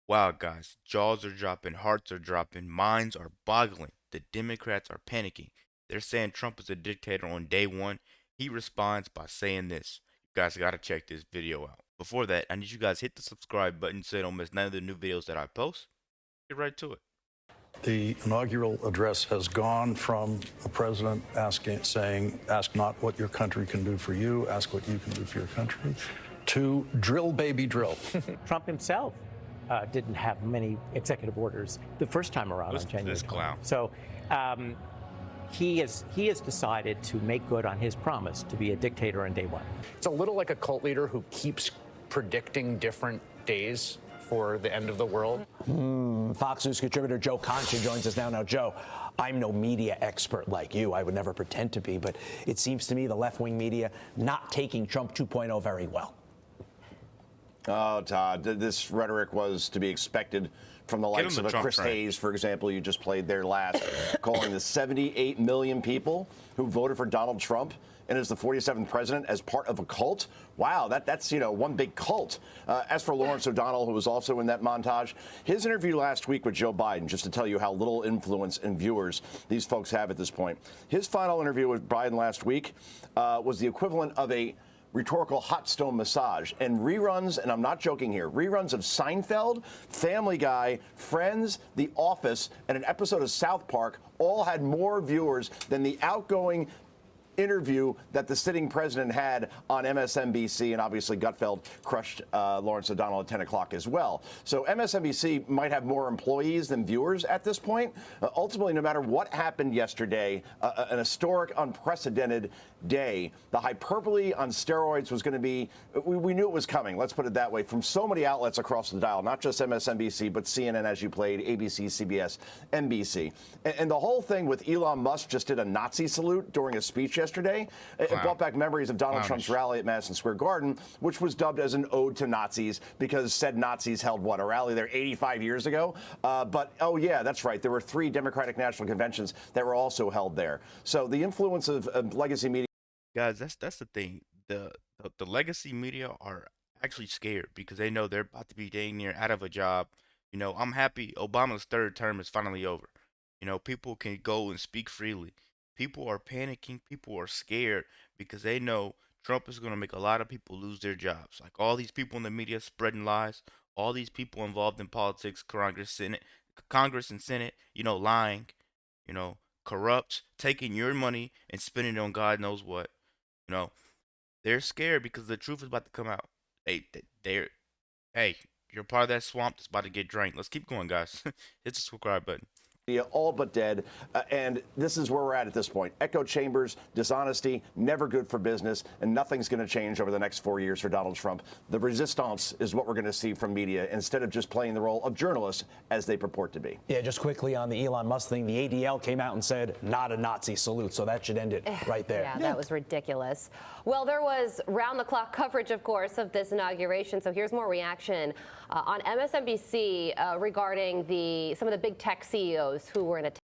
Wow, guys, jaws are dropping, hearts are dropping, minds are boggling. The Democrats are panicking. They're saying Trump is a dictator on day one. He responds by saying this. You guys got to check this video out. Before that, I need you guys hit the subscribe button so you don't miss none of the new videos that I post. Get right to it. The inaugural address has gone from the president saying, ask not what your country can do for you, ask what you can do for your country, to drill, baby, drill. Trump himself didn't have many executive orders the first time around on January 20th. So he has decided to make good on his promise to be a dictator on day one. It's a little like a cult leader who keeps predicting different days for the end of the world. Fox News contributor Joe Concha joins us now. Now, Joe, I'm no media expert like you. I would never pretend to be, but it seems to me the left-wing media not taking Trump 2.0 very well. Oh, Todd, this rhetoric was to be expected from the likes of a Chris Hayes, for example, you just played there last, calling the 78 million people who voted for Donald Trump and is the 47th president as part of a cult. Wow, that's one big cult. As for Lawrence O'Donnell, who was also in that montage, his interview last week with Joe Biden, just to tell you how little influence and viewers these folks have at this point. His final interview with Biden last week was the equivalent of a rhetorical hot stone massage, and reruns, and I'm not joking here, reruns of Seinfeld, Family Guy, Friends, The Office, and an episode of South Park all had more viewers than the outgoing interview that the sitting president had on MSNBC, and obviously Gutfeld crushed Lawrence O'Donnell at 10 o'clock as well. So MSNBC might have more employees than viewers at this point. Ultimately, no matter what happened yesterday, an historic, unprecedented day, the hyperbole on steroids was going to be, we knew it was coming, let's put it that way, from so many outlets across the dial, not just MSNBC, but CNN, as you played, ABC, CBS, NBC. And the whole thing with Elon Musk just did a Nazi salute during a speech yesterday. It brought back memories of Donald Trump's rally at Madison Square Garden, which was dubbed as an ode to Nazis because said Nazis held, a rally there 85 years ago? But, oh, yeah, that's right. There were 3 Democratic National Conventions that were also held there. So the influence of legacy media. Guys, that's the thing. The legacy media are actually scared because they know they're about to be dang near out of a job. I'm happy Obama's 3rd term is finally over. People can go and speak freely. People are panicking. People are scared because they know Trump is going to make a lot of people lose their jobs. Like all these people in the media spreading lies, all these people involved in politics, Congress and Senate, lying, corrupt, taking your money and spending it on God knows what. They're scared because the truth is about to come out. Hey, you're part of that swamp that's about to get drained. Let's keep going, guys. Hit the subscribe button. All but dead, and this is where we're at this point. Echo chambers, dishonesty, never good for business, and nothing's going to change over the next 4 years for Donald Trump. The resistance is what we're going to see from media instead of just playing the role of journalists as they purport to be. Yeah, just quickly on the Elon Musk thing, the ADL came out and said, not a Nazi salute, so that should end it right there. Yeah, that was ridiculous. Well, there was round-the-clock coverage, of course, of this inauguration, so here's more reaction on MSNBC regarding some of the big tech CEOs who were in attendance.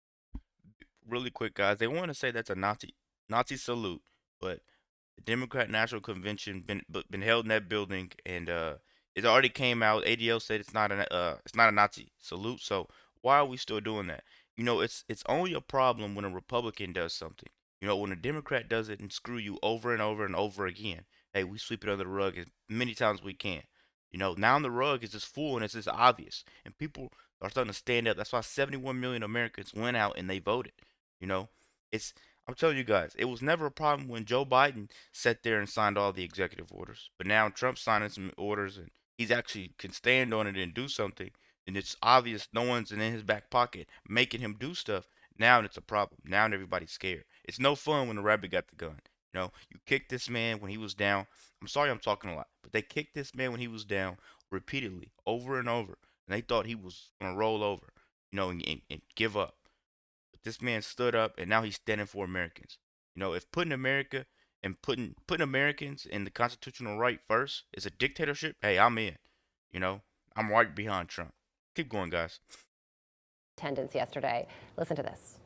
Really quick, guys, they want to say that's a Nazi salute, but the Democrat National Convention been held in that building, and it already came out. ADL said it's not a Nazi salute. So why are we still doing that? It's only a problem when a Republican does something. When a Democrat does it and screw you over and over and over again, hey, we sweep it under the rug as many times as we can. Now the rug is just full and it's just obvious, and people are starting to stand up. That's why 71 million Americans went out and they voted. I'm telling you guys, it was never a problem when Joe Biden sat there and signed all the executive orders. But now Trump's signing some orders and he's actually can stand on it and do something. And it's obvious no one's in his back pocket making him do stuff. Now it's a problem. Now everybody's scared. It's no fun when the rabbit got the gun. You kicked this man when he was down. I'm sorry I'm talking a lot, but they kicked this man when he was down repeatedly, over and over. And they thought he was going to roll over, and give up. But this man stood up, and now he's standing for Americans. If putting America and putting Americans in the constitutional right first is a dictatorship, hey, I'm in. I'm right behind Trump. Keep going, guys. Attendance yesterday. Listen to this.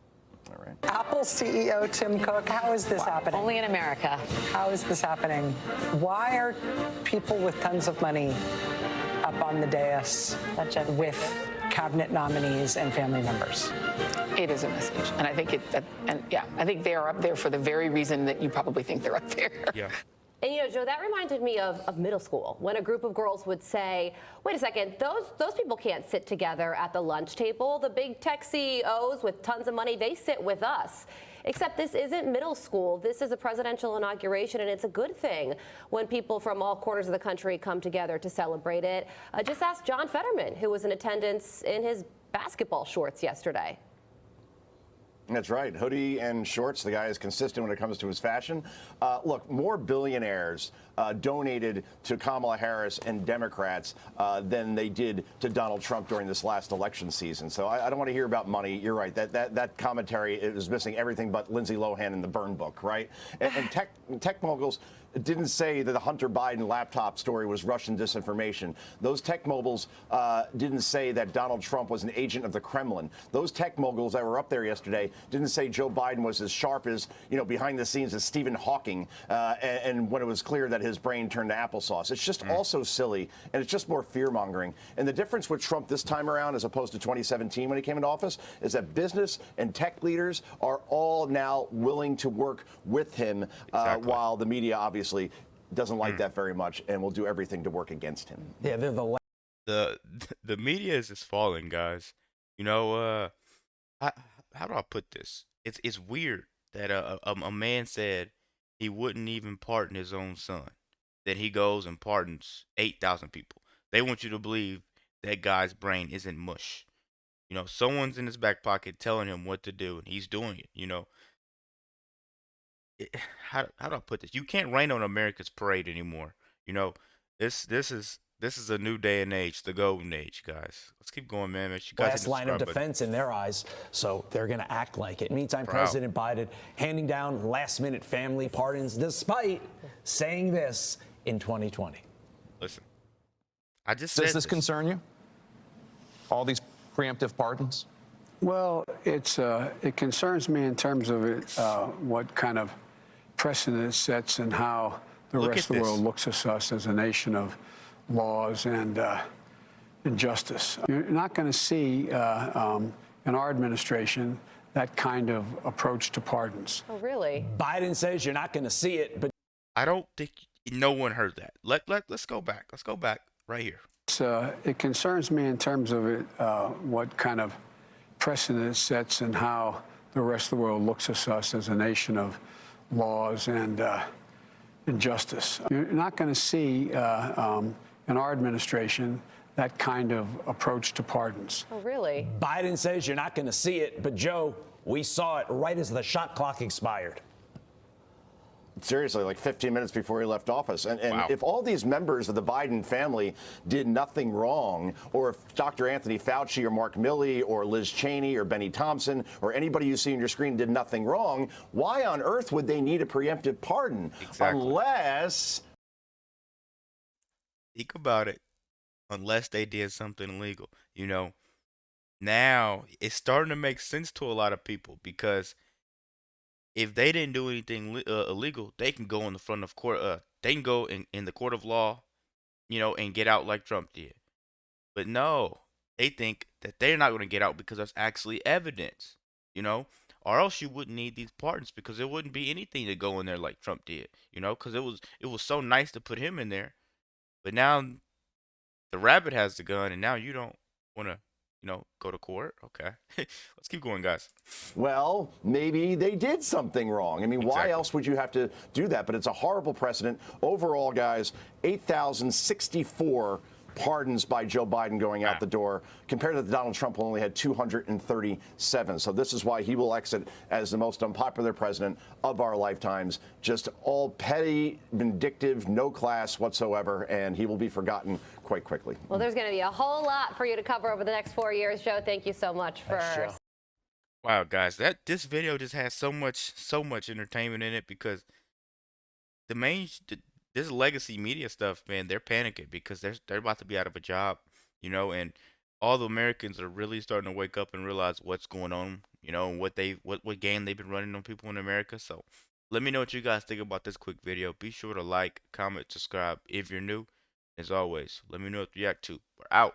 All right. Apple CEO Tim Cook, how is this happening? Only in America. How is this happening? Why are people with tons of money up on the dais with cabinet nominees and family members. It is a message, and I think I think they are up there for the very reason that you probably think they're up there. Yeah. And, you know, Joe, that reminded me of middle school, when a group of girls would say, wait a second, those people can't sit together at the lunch table. The big tech CEOs with tons of money, they sit with us. Except this isn't middle school. This is a presidential inauguration, and it's a good thing when people from all corners of the country come together to celebrate it. Just ask John Fetterman, who was in attendance in his basketball shorts yesterday. That's right. Hoodie and shorts. The guy is consistent when it comes to his fashion. Look, more billionaires donated to Kamala Harris and Democrats than they did to Donald Trump during this last election season. So I don't want to hear about money. You're right. That commentary is missing everything but Lindsay Lohan in the burn book, right? And tech moguls didn't say that the Hunter Biden laptop story was Russian disinformation. Those tech moguls didn't say that Donald Trump was an agent of the Kremlin. Those tech moguls that were up there yesterday didn't say Joe Biden was as sharp as, you know, behind the scenes as Stephen Hawking, and when it was clear that his brain turned to applesauce. It's just also silly, and it's just more fear-mongering. And the difference with Trump this time around, as opposed to 2017 when he came into office, is that business and tech leaders are all now willing to work with him, while the media obviously doesn't like that very much and will do everything to work against him. Yeah, they're The media is just falling, guys. You know, how do I put this? It's weird that a man said he wouldn't even pardon his own son. Then he goes and pardons 8,000 people. They want you to believe that guy's brain isn't mush. You know, someone's in his back pocket telling him what to do, and he's doing it. You know, how do I put this? You can't rain on America's parade anymore. You know, this is a new day and age, the golden age, guys. Let's keep going, man. You guys last line of defense in their eyes, so they're going to act like it. Meantime, President Biden handing down last-minute family pardons, despite saying this in 2020. Listen, I just does this concern you? All these preemptive pardons? Well, it concerns me in terms of what kind of precedent it sets and how the rest of the world looks at us as a nation of laws and justice. You're not going to see in our administration that kind of approach to pardons. Oh, really? Biden says you're not going to see it, but I don't think no one heard that. Let's go back. Let's go back right here. It concerns me in terms of what kind of precedent it sets and how the rest of the world looks at us as a nation of laws and justice. You're not going to see in our administration that kind of approach to pardons. Oh, really? Biden says you're not going to see it, but Joe, we saw it right as the shot clock expired. Seriously, like 15 minutes before he left office. And Wow. if all these members of the Biden family did nothing wrong, or if Dr. Anthony Fauci or Mark Milley or Liz Cheney or Benny Thompson or anybody you see on your screen did nothing wrong, why on earth would they need a preemptive pardon? Exactly. Unless... Think about it. Unless they did something illegal. You know, now it's starting to make sense to a lot of people, because if they didn't do anything illegal, they can go in the front of court. They can go in the court of law, you know, and get out like Trump did. But no, they think that they're not going to get out because there's actually evidence, you know, or else you wouldn't need these pardons, because there wouldn't be anything to go in there like Trump did, you know, because it was so nice to put him in there. But now the rabbit has the gun, and now you don't want to, you know, go to court. Okay. Let's keep going, guys. Well, maybe they did something wrong. I mean, why else would you have to do that? But it's a horrible precedent. Overall, guys, 8,064 pardons by Joe Biden going out the door, compared to Donald Trump, who only had 237. So this is why he will exit as the most unpopular president of our lifetimes. Just all petty, vindictive, no class whatsoever, and he will be forgotten quite quickly. Well, there's going to be a whole lot for you to cover over the next 4 years, Joe. Thank you so much for... Wow, guys, this video just has so much entertainment in it, because this legacy media stuff, man, they're panicking because they're about to be out of a job, you know, and all the Americans are really starting to wake up and realize what's going on, you know, and what game they've been running on people in America. So let me know what you guys think about this quick video. Be sure to like, comment, subscribe if you're new. As always, let me know what you react to. We're out.